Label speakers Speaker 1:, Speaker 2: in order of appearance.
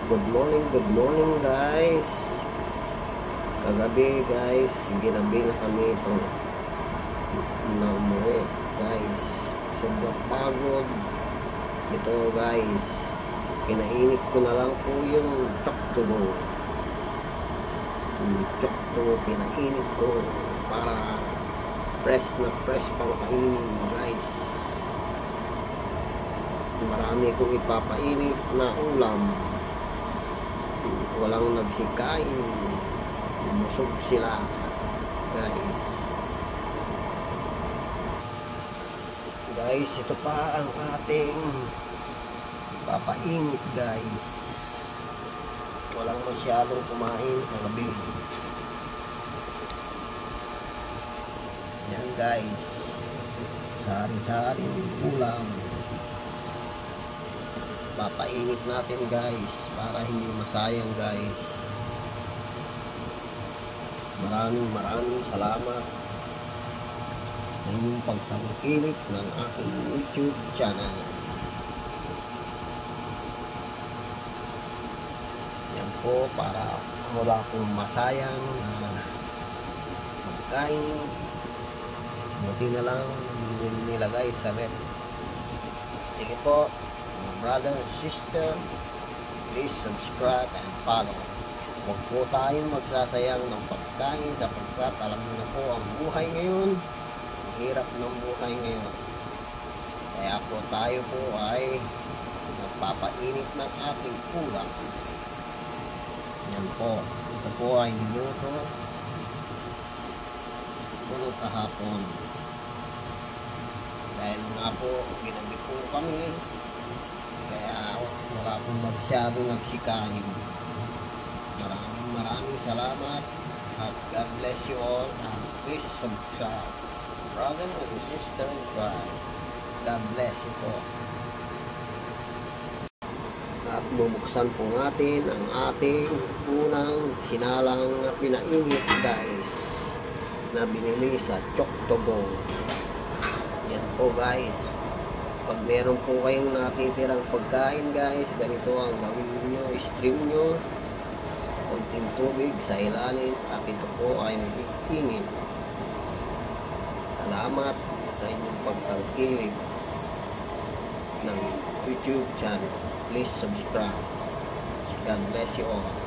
Speaker 1: Good morning guys. Kagabi guys, ginabi na kami pang na umuwi guys. Sobrang pagod. Ito guys, pinainit ko na lang po yung choktugo. Yung choktugo, pinainit ko para fresh na fresh pang kainin guys. Marami kong ipapainit na ulam. Walang nagsikain, busog sila guys. Ito pa ang ating papainit guys. Walang masyadong kumain kagabi. Yan guys, sari-sari ulam. Papainit natin guys para hindi masayang guys. Maraming salamat sa inyong pagtangkilik ng aking YouTube channel. Yan po, para wala akong masayang na magkain. Buti na lang nilagay sa rep. Sige po, brother and sister, please subscribe and follow. Huwag po tayong magsasayang ng pagkain sapagkat alam niyo na po ang buhay ngayon, ang hirap ng buhay ngayon. Kaya po tayo po ay nagpapainit ng ating ulam. Yan po, ito po ay niluto kahapon. Dahil nga po, ginabi po kami, kaya wala akong masyado nagsikain. Maraming salamat at God bless you all, and please subscribe, brother and sister in Christ. God bless you po. At bubuksan po natin ang ating unang sinalang na pinainit guys, na binili sa Choktogo. Yan po guys. Pag meron po kayong natitirang pagkain guys, ganito ang gawin nyo, stream nyo konting tubig sa ilalim at ito po ay magigingin. Salamat sa inyong pagtangkilik ng YouTube channel. Please subscribe. God bless you all.